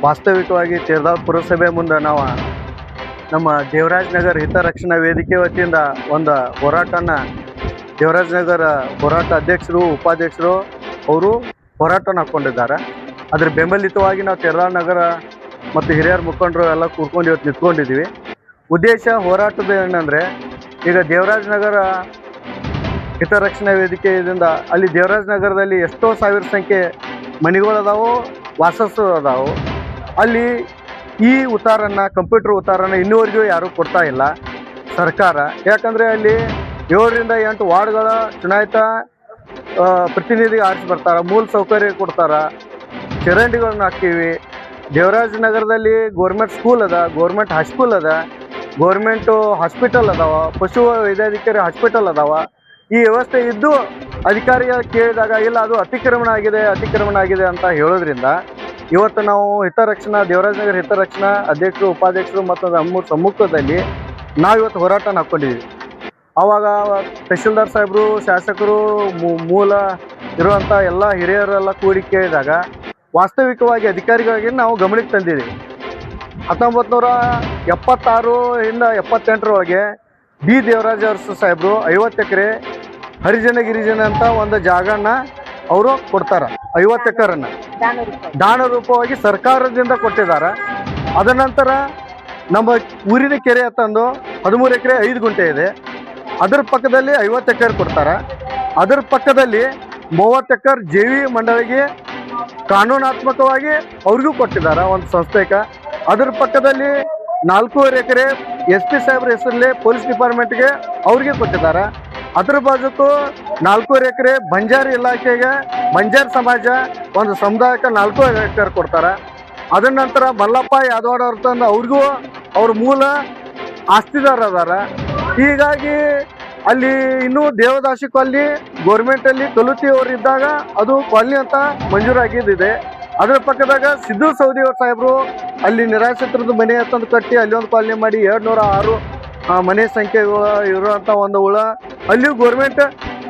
ವಾಸ್ತವಿಕವಾಗಿ ತೇರದಾಳ್ ಪುರಸಭೆ ಮುಂದೆ ನಾವು ನಮ್ಮ ದೇವರಾಜ್ ನಗರ್ ಹಿತರಕ್ಷಣಾ ವೇದಿಕೆ ವತಿಯಿಂದ ಒಂದು ಹೋರಾಟನ ದೇವರಾಜ್ ನಗರ ಹೋರಾಟ ಅಧ್ಯಕ್ಷರು ಉಪಾಧ್ಯಕ್ಷರು ಅವರು ಹೋರಾಟನ ಹಾಕ್ಕೊಂಡಿದ್ದಾರೆ. ಅದ್ರ ಬೆಂಬಲಿತವಾಗಿ ನಾವು ತೇರದಾಳ್ ನಗರ ಮತ್ತು ಹಿರಿಯರ ಮುಖಂಡರು ಎಲ್ಲ ಕೂರ್ಕೊಂಡು ಇವತ್ತು ನಿಂತ್ಕೊಂಡಿದ್ದೀವಿ. ಉದ್ದೇಶ ಹೋರಾಟದ ಏನಂದರೆ, ಈಗ ದೇವರಾಜ್ ನಗರ ಹಿತರಕ್ಷಣಾ ವೇದಿಕೆಯಿಂದ ಅಲ್ಲಿ ದೇವರಾಜ್ ನಗರದಲ್ಲಿ ಎಷ್ಟೋ ಸಾವಿರ ಸಂಖ್ಯೆ ಮನೆಗಳದಾವು, ವಾಸಸ್ಸು ಅದಾವು. ಅಲ್ಲಿ ಈ ಉತ್ತಾರನ ಕಂಪ್ಯೂಟರ್ ಉತ್ತಾರನ ಇನ್ನೂವರೆಗೂ ಯಾರೂ ಕೊಡ್ತಾ ಇಲ್ಲ ಸರ್ಕಾರ. ಯಾಕಂದರೆ ಅಲ್ಲಿ 7ರಿಂದ 8 ವಾರ್ಡ್ಗಳ ಚುನಾಯಿತ ಪ್ರತಿನಿಧಿ ಆರಿಸಿ ಬರ್ತಾರೆ, ಮೂಲ ಸೌಕರ್ಯ ಕೊಡ್ತಾರೆ, ಚರಂಡಿಗಳನ್ನ ಹಾಕ್ತೀವಿ. ದೇವರಾಜ್ ನಗರದಲ್ಲಿ ಗೋರ್ಮೆಂಟ್ ಸ್ಕೂಲ್ ಅದ, ಗೋರ್ಮೆಂಟ್ ಹೈಸ್ಕೂಲ್ ಅದ, ಗೋರ್ಮೆಂಟು ಹಾಸ್ಪಿಟಲ್ ಅದಾವ, ಪಶು ವೈದ್ಯಾಧಿಕಾರಿ ಹಾಸ್ಪಿಟಲ್ ಅದಾವ. ಈ ವ್ಯವಸ್ಥೆ ಇದ್ದು ಅಧಿಕಾರಿಯ ಕೇಳಿದಾಗ ಇಲ್ಲ ಅದು ಅತಿಕ್ರಮಣ ಆಗಿದೆ ಅಂತ ಹೇಳೋದ್ರಿಂದ ಇವತ್ತು ನಾವು ದೇವರಾಜ್ ನಗರ ಹಿತರಕ್ಷಣಾ ಅಧ್ಯಕ್ಷರು ಉಪಾಧ್ಯಕ್ಷರು ಮತ್ತು ನಮ್ಮ ಸಮ್ಮುಖದಲ್ಲಿ ನಾವಿವತ್ತು ಹೋರಾಟನ ಹಾಕ್ಕೊಂಡಿದ್ದೀವಿ. ಆವಾಗ ತಹಶೀಲ್ದಾರ್ ಸಾಹೇಬರು, ಶಾಸಕರು, ಮೂಲ ಇರುವಂಥ ಎಲ್ಲ ಹಿರಿಯರೆಲ್ಲ ಕೂಡಿ ಕೇಳಿದಾಗ ವಾಸ್ತವಿಕವಾಗಿ ಅಧಿಕಾರಿಗಳಿಗೆ ನಾವು ಗಮನಕ್ಕೆ ತಂದಿದ್ದೀವಿ. 1976ರಿಂದ 78ರೊಳಗೆ ಬಿ ದೇವರಾಜ್ ಅರಸು ಸಾಹೇಬರು 50 ಎಕರೆ ಹರಿಜನ ಗಿರಿಜನ ಅಂತ ಒಂದು ಜಾಗನ ಅವರು ಕೊಡ್ತಾರೆ. 50 ಎಕರನ್ನು ದಾನ ರೂಪವಾಗಿ ಸರ್ಕಾರದಿಂದ ಕೊಟ್ಟಿದ್ದಾರೆ. ಅದ ನಂತರ ನಮ್ಮ ಊರಿನ ಕೆರೆ ತಂದು 13 ಎಕರೆ 5 ಗುಂಟೆ ಇದೆ, ಅದರ ಪಕ್ಕದಲ್ಲಿ 50 ಎಕರೆ ಕೊಡ್ತಾರೆ. ಅದರ ಪಕ್ಕದಲ್ಲಿ 30 ಎಕರೆ ಜೆ.ವಿ. ಮಂಡಳಿಗೆ ಕಾನೂನಾತ್ಮಕವಾಗಿ ಅವ್ರಿಗೂ ಕೊಟ್ಟಿದ್ದಾರೆ ಒಂದು ಸಂಸ್ಥೆಗೆ. ಅದರ ಪಕ್ಕದಲ್ಲಿ 4.5 ಎಕರೆ SP ಸಾಹೇಬ್ರ ಹೆಸರಲ್ಲಿ ಪೊಲೀಸ್ ಡಿಪಾರ್ಟ್ಮೆಂಟ್ಗೆ ಅವ್ರಿಗೆ ಕೊಟ್ಟಿದ್ದಾರೆ. ಅದರ ಬಾಜುಕು 4.5 ಎಕರೆ ಬಂಜಾರ ಇಲಾಖೆಗೆ ಬಂಜಾರ ಸಮಾಜ ಒಂದು ಸಮುದಾಯಕ್ಕೆ 4 ಎಕರೆ ಕೊಡ್ತಾರೆ. ಅದರ ನಂತರ ಮಲ್ಲಪ್ಪ ಯಾದವಾಡ ಅವ್ರ ತಂದು ಅವ್ರಿಗೂ ಅವ್ರ ಮೂಲ ಆಸ್ತಿದಾರ ಅದಾರ. ಹೀಗಾಗಿ ಅಲ್ಲಿ ಇನ್ನೂ ದೇವದಾಸಿ ಕಾಲನಿ ಗೋರ್ಮೆಂಟಲ್ಲಿ ಕಲುತಿ ಅವರು ಇದ್ದಾಗ ಅದು ಕಾಲನಿ ಅಂತ ಮಂಜೂರಾಗಿದ್ದಿದೆ. ಅದರ ಪಕ್ಕದಾಗ ಸಿದ್ದು ಸೌದಿ ಅವ್ರ ಸಾಹೇಬರು ಅಲ್ಲಿ ನಿರಾಶ್ರಿತರದ್ದು ಮನೆ ತಂದು ಕಟ್ಟಿ ಅಲ್ಲಿ ಒಂದು ಕಾಲನಿ ಮಾಡಿ 206 ಮನೆ ಸಂಖ್ಯೆಗಳು ಇರುವಂಥ ಒಂದು ಹುಳ ಅಲ್ಲಿಯೂ ಗೋರ್ಮೆಂಟ್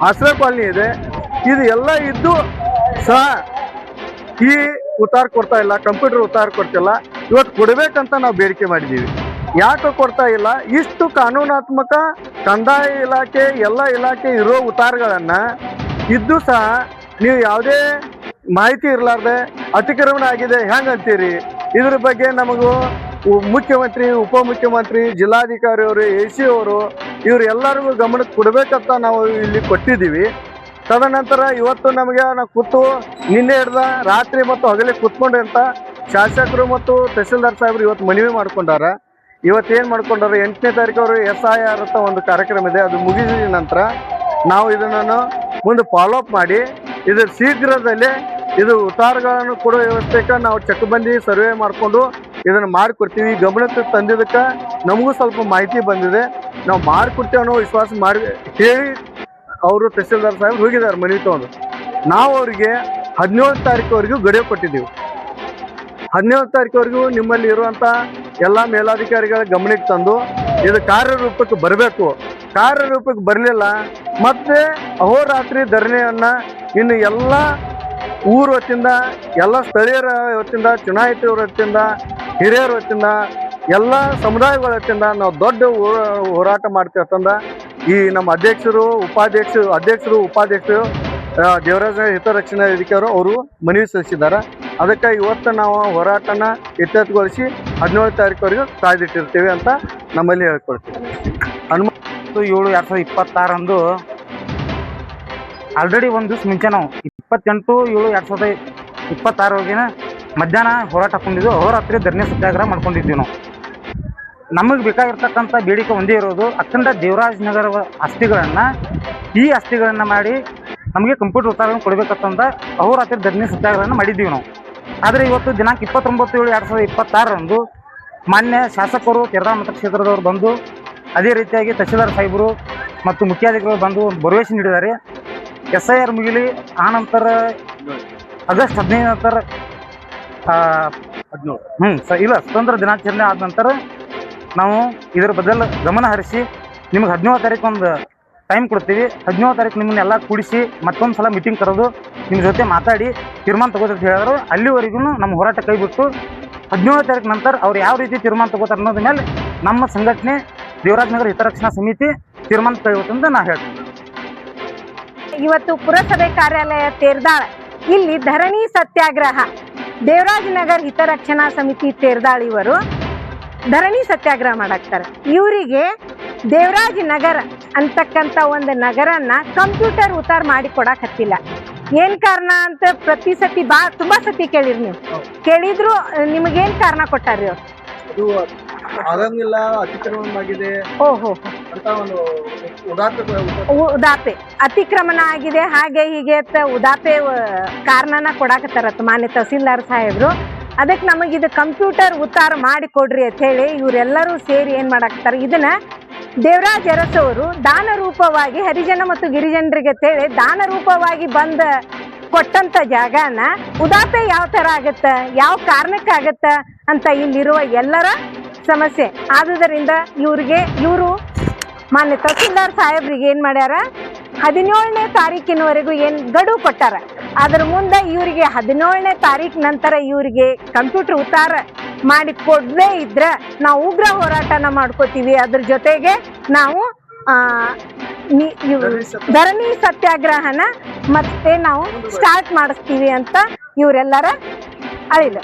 ಆಶ್ರಯ ಕಾಲನಿ ಇದೆ. ಇದು ಎಲ್ಲ ಇದ್ದು ಸಹ ಈ ಉತ್ತಾರ ಕೊಡ್ತಾ ಇಲ್ಲ, ಕಂಪ್ಯೂಟರ್ ಉತ್ತಾರ ಕೊಡ್ತಿಲ್ಲ. ಇವತ್ತು ಕೊಡಬೇಕಂತ ನಾವು ಬೇಡಿಕೆ ಮಾಡಿದ್ದೀವಿ. ಯಾಕೆ ಕೊಡ್ತಾ ಇಲ್ಲ? ಇಷ್ಟು ಕಾನೂನಾತ್ಮಕ ಕಂದಾಯ ಇಲಾಖೆ ಎಲ್ಲ ಇಲಾಖೆ ಇರೋ ಉತ್ತಾರಗಳನ್ನು ಇದ್ದು ಸಹ ನೀವು ಯಾವುದೇ ಮಾಹಿತಿ ಇರಲಾರ್ದೆ ಅತಿಕ್ರಮಣ ಆಗಿದೆ ಹೆಂಗೆ ಅಂತೀರಿ? ಇದ್ರ ಬಗ್ಗೆ ನಮಗೂ ಮುಖ್ಯಮಂತ್ರಿ, ಉಪಮುಖ್ಯಮಂತ್ರಿ, ಜಿಲ್ಲಾಧಿಕಾರಿ ಅವರು, AC ಅವರು ಇವರು ಎಲ್ಲರಿಗೂ ಗಮನಕ್ಕೆ ಕೊಡಬೇಕಂತ ನಾವು ಇಲ್ಲಿ ಕೊಟ್ಟಿದ್ದೀವಿ. ತದನಂತರ ಇವತ್ತು ನಮಗೆ ನಾವು ಕೂತು ನಿನ್ನೆ ಹಿಡ್ದ ರಾತ್ರಿ ಮತ್ತು ಹಗಲೇ ಕೂತ್ಕೊಂಡೆ ಅಂತ ಶಾಸಕರು ಮತ್ತು ತಹಶೀಲ್ದಾರ್ ಸಾಹೇಬರು ಇವತ್ತು ಮನವಿ ಮಾಡ್ಕೊಂಡಾರ. ಇವತ್ತೇನು ಮಾಡ್ಕೊಂಡಾರ, 8ನೇ ತಾರೀಕು ಅವರು SIR ಅಂತ ಒಂದು ಕಾರ್ಯಕ್ರಮ ಇದೆ, ಅದು ಮುಗಿದ ನಂತರ ನಾವು ಇದನ್ನು ಮುಂದೆ ಫಾಲೋಅಪ್ ಮಾಡಿ ಇದರ ಶೀಘ್ರದಲ್ಲೇ ಇದು ಉತ್ತಾರಗಳನ್ನು ಕೊಡೋ ವ್ಯವಸ್ಥೆಗೆ ನಾವು ಚಕ್ಬಂದಿ ಸರ್ವೆ ಮಾಡಿಕೊಂಡು ಇದನ್ನು ಮಾಡಿಕೊಡ್ತೀವಿ. ಗಮನಕ್ಕೆ ತಂದಿದ್ದಕ್ಕೆ ನಮಗೂ ಸ್ವಲ್ಪ ಮಾಹಿತಿ ಬಂದಿದೆ, ನಾವು ಮಾಡಿಕೊಡ್ತೇವೆ ಅನ್ನೋ ವಿಶ್ವಾಸ ಮಾಡಿ ಹೇಳಿ ಅವರು ತಹಶೀಲ್ದಾರ್ ಸಾಹೇಬ್ ಹೋಗಿದ್ದಾರೆ ಮನವಿ ತಗೊಂಡು. ನಾವು ಅವರಿಗೆ 17 ತಾರೀಕುವರೆಗೂ ಗಡುವು ಕೊಟ್ಟಿದ್ದೀವಿ. 17 ತಾರೀಕುವರೆಗೂ ನಿಮ್ಮಲ್ಲಿ ಇರುವಂಥ ಎಲ್ಲ ಮೇಲಾಧಿಕಾರಿಗಳ ಗಮನಕ್ಕೆ ತಂದು ಇದು ಕಾರ್ಯರೂಪಕ್ಕೆ ಬರಬೇಕು. ಕಾರ್ಯರೂಪಕ್ಕೆ ಬರಲಿಲ್ಲ ಮತ್ತೆ ಅಹೋರಾತ್ರಿ ಧರಣಿಯನ್ನು ಇನ್ನು ಎಲ್ಲ ಊರ ಹೊತ್ತಿಂದ, ಎಲ್ಲ ಸ್ಥಳೀಯರ ಹೊತ್ತಿಂದ, ಚುನಾಯಿತರ ಹೊತ್ತಿಂದ, ಹಿರಿಯರ ಹೊತ್ತಿಂದ, ಎಲ್ಲ ಸಮುದಾಯಗಳ ಹೊತ್ತಿಂದ ನಾವು ದೊಡ್ಡ ಹೋರಾಟ ಮಾಡ್ತೀವಿ ಅಂತಂದ ಈ ನಮ್ಮ ಅಧ್ಯಕ್ಷರು ಉಪಾಧ್ಯಕ್ಷರು ದೇವರಾಜ ಹಿತರಕ್ಷಣಾ ವೇದಿಕೆಯವರು ಅವರು ಮನವಿ ಸಲ್ಲಿಸಿದ್ದಾರೆ. ಅದಕ್ಕೆ ಇವತ್ತು ನಾವು ಹೋರಾಟನ ಇತ್ಯರ್ಥಗೊಳಿಸಿ 17 ತಾರೀಕುವರೆಗೂ ಕಾಯ್ದಿಟ್ಟಿರ್ತೀವಿ ಅಂತ ನಮ್ಮಲ್ಲಿ ಹೇಳ್ಕೊಳ್ತೀವಿ. 7/7/2026 ಆಲ್ರೆಡಿ ಒಂದು ದಿವಸ ಮುಂಚೆ ನಾವು 28/7/2026 ಮಧ್ಯಾಹ್ನ ಹೋರಾಟ ಹಾಕೊಂಡಿದ್ದು, ಅಹೋರಾತ್ರಿ ಧರಣಿ ಸತ್ಯಾಗ್ರಹ ಮಾಡ್ಕೊಂಡಿದ್ವಿ. ನಾವು ನಮಗೆ ಬೇಕಾಗಿರ್ತಕ್ಕಂಥ ಬೇಡಿಕೆ ಒಂದೇ ಇರೋದು, ಅಖಂಡ ದೇವರಾಜ್ ನಗರ ಆಸ್ತಿಗಳನ್ನು ಮಾಡಿ ನಮಗೆ ಕಂಪ್ಯೂಟರ್ ಉತ್ತಾರವನ್ನು ಕೊಡಬೇಕಂತಂದ ಅಹೋರಾತ್ರಿ ಧರಣಿ ಸತ್ಯಾಗ್ರಹನ ಮಾಡಿದ್ದೀವಿ ನಾವು. ಆದರೆ ಇವತ್ತು ದಿನಾಂಕ 29/7/2026 ಮಾನ್ಯ ಶಾಸಕರು ತೇರದಾಳ್ ಮತಕ್ಷೇತ್ರದವರು ಬಂದು, ಅದೇ ರೀತಿಯಾಗಿ ತಹಶೀಲ್ದಾರ್ ಸಾಹೇಬರು ಮತ್ತು ಮುಖ್ಯಾಧಿಕಾರಿಗಳು ಬಂದು ಭರವಸೆ ನೀಡಿದ್ದಾರೆ. SIR ಮುಗಿಲಿ, ಆನಂತರ ಆಗಸ್ಟ್ 15 ನಂತರ ಇಲ್ಲ ಸ್ವತಂತ್ರ ದಿನಾಚರಣೆ ಆದ ನಂತರ ನಾವು ಇದರ ಬದಲು ಗಮನ ಹರಿಸಿ ನಿಮಗೆ 17 ತಾರೀಕು ಒಂದು ಟೈಮ್ ಕೊಡ್ತೀವಿ. 17 ತಾರೀಕು ನಿಮ್ಮನ್ನೆಲ್ಲ ಕೂಡಿಸಿ ಮತ್ತೊಂದು ಸಲ ಮೀಟಿಂಗ್ ಕರೆದು ನಿಮ್ಮ ಜೊತೆ ಮಾತಾಡಿ ತೀರ್ಮಾನ ತಗೋದಂತ ಹೇಳಿದ್ರು. ಅಲ್ಲಿವರೆಗೂ ನಮ್ಮ ಹೋರಾಟ ಕೈ ಬಿಟ್ಟು 17 ತಾರೀಕು ನಂತರ ಅವ್ರು ಯಾವ ರೀತಿ ತೀರ್ಮಾನ ತಗೋತಾರೆ ಅನ್ನೋದ್ರ ಮೇಲೆ ನಮ್ಮ ಸಂಘಟನೆ ದೇವರಾಜನಗರ ಹಿತರಕ್ಷಣಾ ಸಮಿತಿ ತೀರ್ಮಾನ ಕೈಗೊಳ್ಳುತ್ತಂತ ನಾ ಹೇಳ್ತೀನಿ. ಇವತ್ತು ಪುರಸಭೆ ಕಾರ್ಯಾಲಯ ತೇರ್ದಾಳ ಇಲ್ಲಿ ಧರಣಿ ಸತ್ಯಾಗ್ರಹ ದೇವರಾಜನಗರ ಹಿತರಕ್ಷಣಾ ಸಮಿತಿ ತೇರ್ದಾಳ್ ಇವರು ಧರಣಿ ಸತ್ಯಾಗ್ರಹ ಮಾಡಾಕ್ತಾರೆ. ಇವರಿಗೆ ದೇವರಾಜನಗರ ಅಂತಕ್ಕಂಥ ಒಂದು ನಗರನ್ನ ಕಂಪ್ಯೂಟರ್ ಉತ್ತಾರ ಮಾಡಿ ಕೊಡಾಕತ್ತಿಲ್ಲ. ಏನ್ ಕಾರಣ ಅಂತ ಪ್ರತಿ ಸತಿ ತುಂಬಾ ಸತಿ ಕೇಳಿರಿ ನೀವು. ಕೇಳಿದ್ರು ನಿಮಗೇನ್ ಕಾರಣ ಕೊಟ್ಟಾರ್ರಿ ಅವ್ರು? ಅದು ಆಗಂಗಿಲ್ಲ, ಅತಿಕ್ರಮಣವಾಗಿದೆ ಓಹೋ ಅಂತ ಒಂದು ಉದಾಪೆ ಅತಿಕ್ರಮಣ ಆಗಿದೆ ಹಾಗೆ ಹೀಗೆ ಅಂತ ಉದಾಪೆ ಕಾರಣನ ಕೊಡಾಕತ್ತಾರತ್ತ ಮಾನ್ಯ ತಹಸೀಲ್ದಾರ್ ಸಾಹೇಬ್ರು. ಅದಕ್ಕೆ ನಮಗೆ ಇದು ಕಂಪ್ಯೂಟರ್ ಉತ್ತಾರ ಮಾಡಿ ಕೊಡ್ರಿ ಅಂತ ಹೇಳಿ ಇವರೆಲ್ಲರೂ ಸೇರಿ ಏನ್ ಮಾಡಾಕ್ತಾರೆ, ಇದನ್ನ ದೇವರಾಜ್ ಅರಸ್ ಅವರು ದಾನ ರೂಪವಾಗಿ ಹರಿಜನ ಮತ್ತು ಗಿರಿಜನರಿಗೆ ಅಂತೇಳಿ ದಾನ ರೂಪವಾಗಿ ಬಂದ ಕೊಟ್ಟಂತ ಜಾಗನ ಉದಾಪೆ ಯಾವ ತರ ಆಗತ್ತ, ಯಾವ ಕಾರಣಕ್ಕಾಗತ್ತ ಅಂತ ಇಲ್ಲಿರುವ ಎಲ್ಲರ ಸಮಸ್ಯೆ ಆದುದರಿಂದ ಇವರು ಮಾನ್ಯ ತಹಸೀಲ್ದಾರ್ ಸಾಹೇಬ್ರಿಗೆ ಏನ್ ಮಾಡ್ಯಾರ, 17ನೇ ತಾರೀಕಿನವರೆಗೂ ಏನ್ ಗಡುವು ಕೊಟ್ಟಾರ. ಅದ್ರ ಮುಂದೆ ಇವರಿಗೆ 17ನೇ ತಾರೀಕು ನಂತರ ಇವರಿಗೆ ಕಂಪ್ಯೂಟರ್ ಉತ್ತಾರ ಮಾಡಿ ಕೊಡದೇ ಇದ್ರ ನಾವು ಉಗ್ರ ಹೋರಾಟನ ಮಾಡ್ಕೋತೀವಿ. ಅದ್ರ ಜೊತೆಗೆ ನಾವು ಧರಣಿ ಸತ್ಯಾಗ್ರಹನ ಮತ್ತೆ ನಾವು ಸ್ಟಾರ್ಟ್ ಮಾಡಿಸ್ತೀವಿ ಅಂತ ಇವರೆಲ್ಲರ ಅಳಿಲು.